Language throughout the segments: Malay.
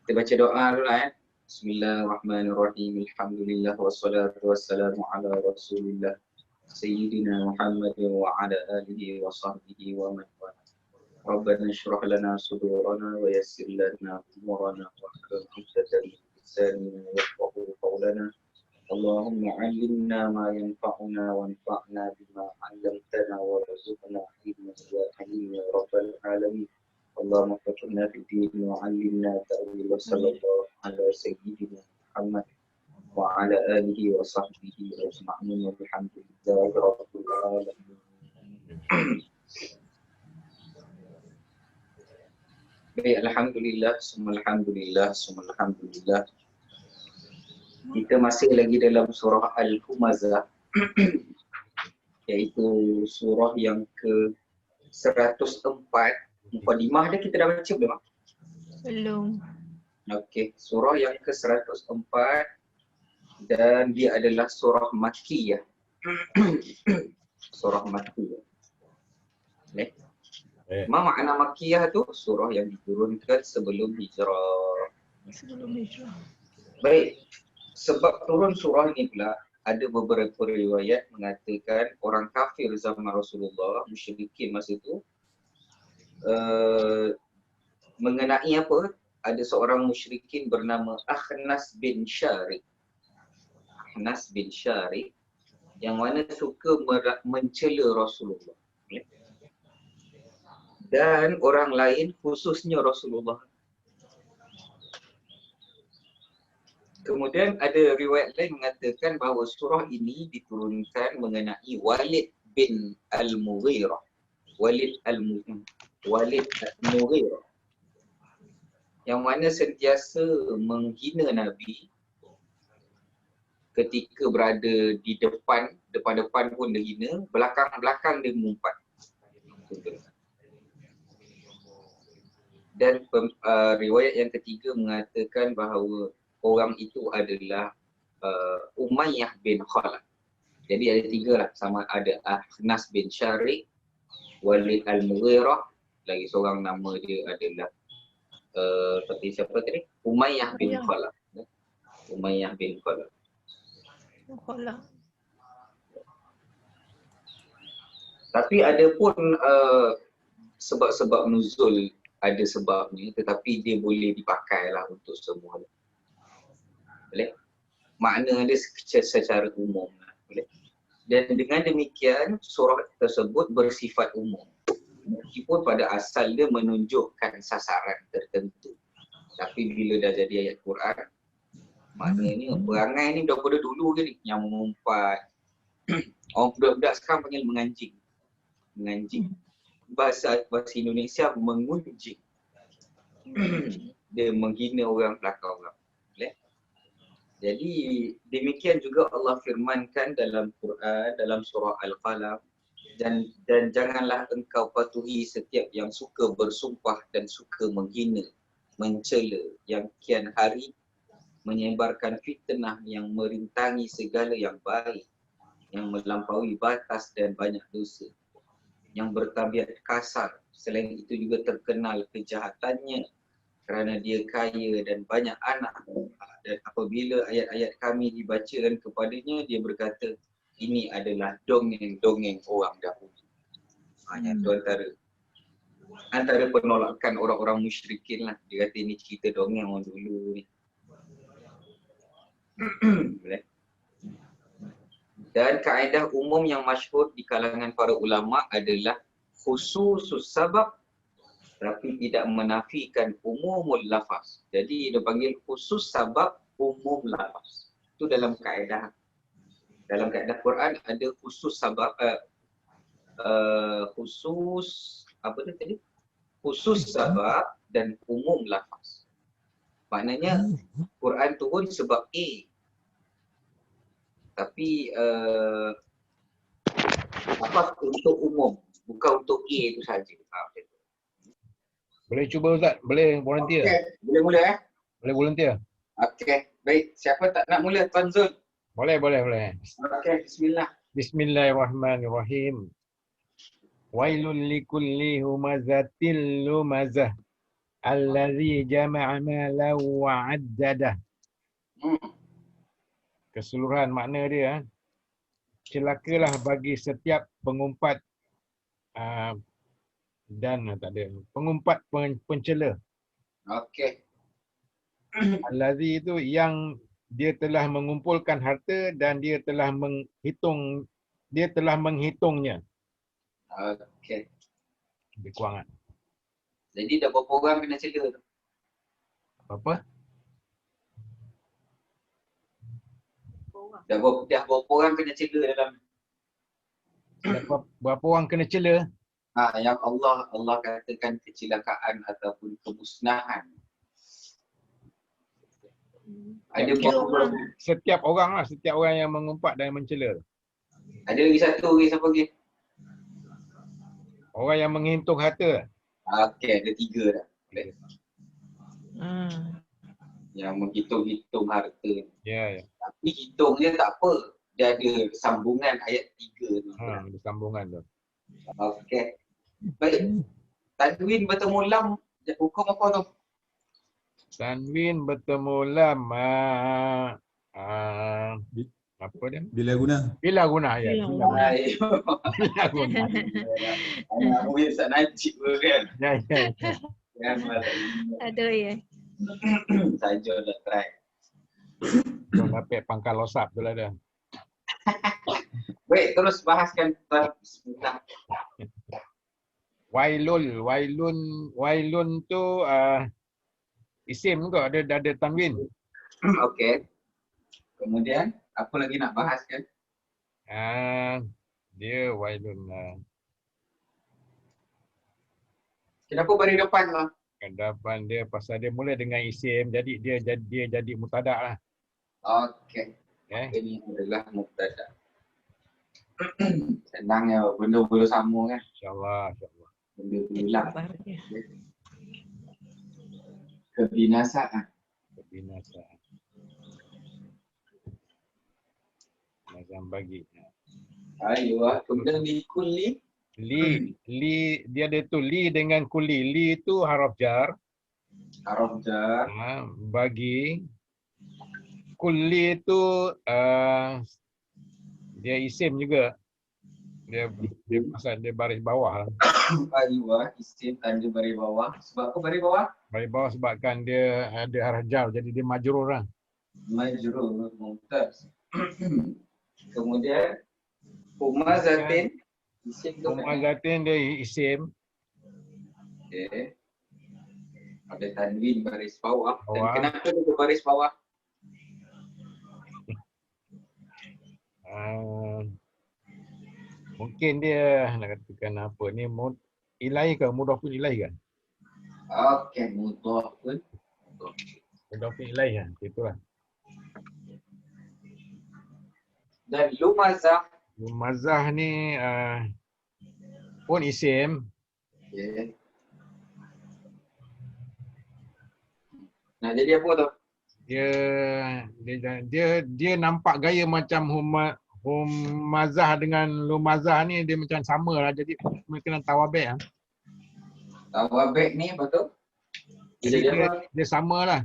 Kita baca doa dulu lah ya. Bismillahirrahmanirrahim. Alhamdulillah wassalatu wassalamu ala Rasulillah Sayyidina Muhammad wa ala alihi wa sahbihi wa man wala. Rabbana shrah lana sudurana wa yassir lana umurana wa hlul 'uqdatam min lisanina yafqahu qawlana. Allahumma 'allimna ma yanfa'una wanfa'na bima 'allamtana warzuqna ilman ya halim ya rabbal alamin. Allahumma faqihna fid din wa 'allimna ta'wil wa sallallahu ala sayyidina Muhammad wa ala alihi wa sahbihi ajma'in walhamdulillahi rabbil alamin. Baik, alhamdulillah, alhamdulillah. Kita masih lagi dalam surah Al-Humazah, iaitu surah yang ke-104. Mukadimah dia kita dah baca belum? Belum. Okey, surah yang ke-104 dan dia adalah surah Makkiyah. Surah Makkiyah. Okay. Apa makna Makkiyah tu? Surah yang diturunkan sebelum hijrah. Sebelum hijrah. Baik, sebab turun surah ni pula ada beberapa riwayat mengatakan orang kafir zaman Rasulullah, musyrikin masa tu mengenai apa? Ada seorang musyrikin bernama Akhnas bin Syariq. Akhnas bin Syariq yang mana suka mencela Rasulullah. Dan orang lain khususnya Rasulullah. Kemudian ada riwayat lain mengatakan bahawa surah ini diturunkan mengenai Walid bin Al-Mughirah. Walid Al-Mughirah. Yang mana sentiasa menghina Nabi ketika berada di depan pun dia hina, belakang dia mengumpat. Dan riwayat yang ketiga mengatakan bahawa orang itu adalah Umayyah bin Khalaf. Jadi ada tiga lah, sama ada Akhnas bin Syariq, Walid Al-Mughirah, lagi seorang nama dia adalah seperti siapa tadi? Umayyah bin Khalaf. Umayyah bin Khalaf. Tapi ada pun sebab-sebab nuzul, ada sebabnya, tetapi dia boleh dipakai lah untuk semua. Boleh? Makna dia secara umum. Boleh? Dan dengan demikian surah tersebut bersifat umum. Meskipun pada asal dia menunjukkan sasaran tertentu. Tapi bila dah jadi ayat Quran, maknanya perangai ni daripada dulu ke ni yang mengumpat. Orang budak-budak sekarang panggil menganjing. Menganjing. Bahasa Indonesia mengunjing. Dia menghina orang belakang orang. Boleh? Jadi demikian juga Allah firmankan dalam Quran, dalam surah Al-Qalam, dan janganlah engkau patuhi setiap yang suka bersumpah dan suka menghina, mencela, yang kian hari menyebarkan fitnah, yang merintangi segala yang baik, yang melampaui batas dan banyak dosa, yang bertabiat kasar, selain itu juga terkenal kejahatannya kerana dia kaya dan banyak anak. Dan apabila ayat-ayat kami dibacakan kepadanya, dia berkata, ini adalah dongeng-dongeng orang dahulu. Itu antara penolakan orang-orang musyrikin lah. Dia kata ini cerita dongeng orang dulu ni. Dan kaedah umum yang masyhur di kalangan para ulama adalah khususus sabab tapi tidak menafikan umumul lafaz. Jadi dia panggil khusus sabab umum lafaz. Itu dalam kaedah. Dalam kaedah Quran ada khusus sabab, khusus apa tu tadi? Khusus sabab dan umum lafaz. Maknanya Quran turun sebab A. Tapi lafaz untuk umum, bukan untuk A itu saja. Boleh cuba Ustaz? Boleh volunteer? Okay. Boleh mula Boleh volunteer? Okey, baik. Siapa tak nak mula? Tuan Zul. Boleh. Okey, bismillah. Bismillahirrahmanirrahim. Wailul likulli humazatil lumazah. Allazi jama'a malan wa 'addadah. Keseluruhan makna dia, celakalah bagi setiap pengumpat dan tak ada. Pengumpat pencela. Okey. Allazi itu yang dia telah mengumpulkan harta dan dia telah menghitungnya. Okey. Lebih kurang kan? Jadi dah berapa orang kena cela tu? Apa? Dah berapa orang kena cela dalam Berapa orang kena cela? yang Allah katakan kecelakaan ataupun kemusnahan. Ada Tiga berapa orang. Setiap orang yang mengumpat dan mencela. Ada lagi satu lagi, siapa lagi? Orang yang menghitung harta. Okey, ada 3 dah. Yang menghitung-hitung harta. Ya. Tapi hitung dia tak apa. Dia ada sambungan ayat 3 tu. Ada sambungan tu. Okey. Baik. Tanwin bertemu lam, hukum apa tu? Tanwin bertemu lam. Apa dia? Bila guna. Bila guna ya. Bila Bila guna. Bila Bila guna. Anak Will tak najib pun kan. Ya. Kan Ada ya. saja nak try. Kau dapat pangkal losap tu lah dia. Baik, terus bahaskan bismillah. Wailun tu isim ke? Ada tanwin. Okey. Kemudian apa lagi nak bahaskan? Dia wailun. Kenapa bagi depan lah? Kedapan dia pasal dia mula dengan isim, jadi dia jadi mubtada lah. Okey. Okay. Ini adalah mubtada. Senangnya benda-benda sama kan? InsyaAllah. Benda ulang. Sabar dia. Kebinasaan. Kebinasaan. Macam bagi. Ayuh, kemudian likulli. Li dia ada tu li dengan kuli. Li tu haraf jar. Haraf jar. Bagi kuli tu dia isim juga. Dia pasal dia baris bawah lah. Ayuh, isim tanda baris bawah. Sebab apa baris bawah? Baris bawah sebabkan dia ada haraf jar, jadi dia majrur lah. Majrur, mumtaz. Kemudian humazatin. Isim tu kan? Humazatin dia isim. Okey. Ada tanwin baris bawah. Dan Bawah. kenapa dia baris bawah? Mungkin dia nak katakan apa ni, ilahi ke? Mudhafun ilahi kan? Okey, mudhafun. Mudhafun ilahi kan? Itulah. Dan lumazah. Lumazah ni pun isim. Okey. Nak jadi apa tu? Dia nampak gaya macam humazah dengan lumazah ni dia macam sama lah, jadi kena tawabek lah. Tawabek ni apa tu? Jadi dia sama lah.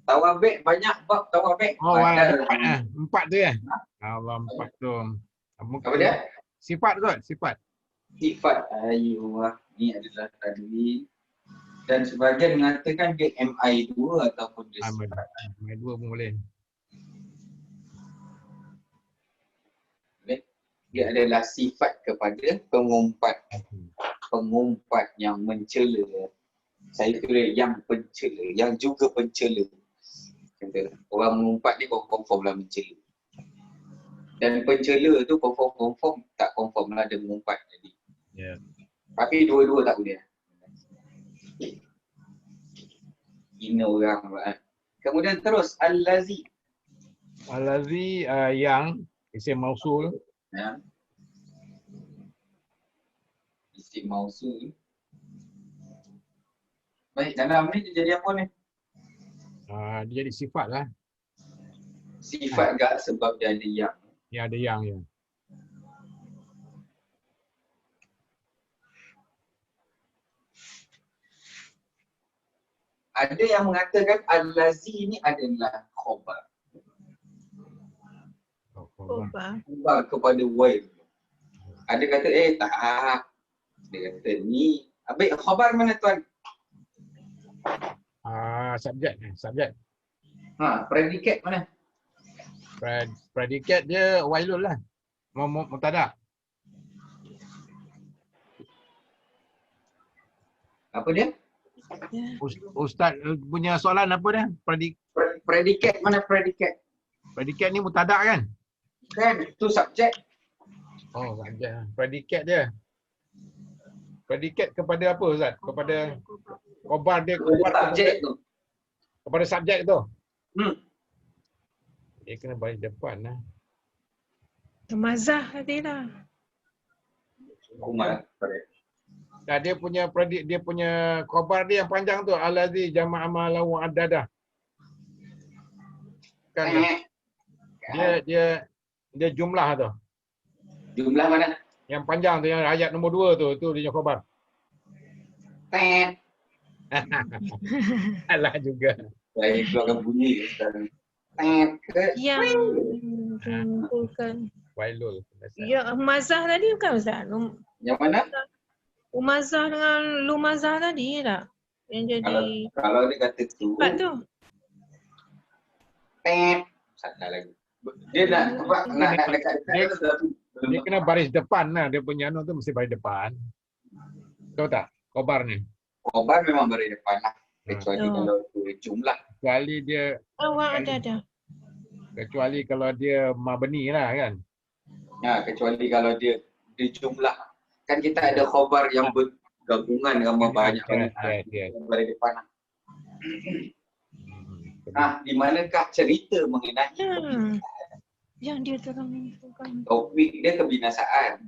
Tawabek banyak bab tawabek. Empat tu ya? Allah, empat tu. Apa dia? Sifat kot, sifat. Sifat. Ayuh, ni adalah tanwin. Dan sebahagian mengatakan dia MI2 ataupun dia sifat. MI2 pun boleh. Dia adalah sifat kepada pengumpat. Pengumpat yang mencela. Saya tulis yang pencela, yang juga pencela. Orang mengumpat ni confirm lah mencela. Dan pencela tu confirm tak confirm lah dia mengumpat tadi. Ya. Tapi dua-dua tak boleh. Hina orang lah. Kemudian terus al-lazi. Al-lazi yang isim mausul. Ya. Isim mausul. Baik, dalam ni dia jadi apa ni? Dia jadi sifat lah. Sifat gak sebab dia ada yang. Ya, ada yang ya. Ada yang mengatakan al-lazi ni adalah khabar. Khabar. Khabar kepada wail. Ada kata tak. Dia kata ni. Habis khabar mana tuan? Subjek. Predikat mana? Predikat dia wailul lah. Mubtada. Apa dia? Ustaz punya soalan apa dia? Predikat mana predikat? Predikat ni mubtada kan? Kan tu subjek. Oh, subjek. Predikat dia. Predikat kepada apa Ustaz? Kepada khabar dia Subjek tu. kepada subjek tu. Dia kena balik depan lah. Mazah tadi lah. Kumar. Nah, dia punya khabar dia yang panjang tu, allazi jama'a malahu adada. Kan dia jumlah tu. Jumlah mana? Yang panjang tu, yang ayat nombor 2 tu dia punya khabar. Alah juga. Saya keluarkan bunyi sekarang. Yang kumpulkan. Wailul. Ya, Mazah tadi bukan Ustaz? Yang mana? Umazah dengan Lumazah tadi tak? Yang jadi Kalau dia kata tu. sifat tu. Salah lagi. Dia nak dekat Dia kena baris depan lah. Dia punya tu mesti baris depan. Tahu tak? Khabar ni. Khabar memang beri depan lah. Kecuali kalau tu jumlah. Kecuali dia Ada. kecuali kalau dia mabni lah kan. Kecuali kalau dia jumlah. Kan kita ada khabar yang bergabungan gambar banyak banget. Beri depan lah. Di manakah cerita mengenai Yang dia terang. topik dia kebinasaan.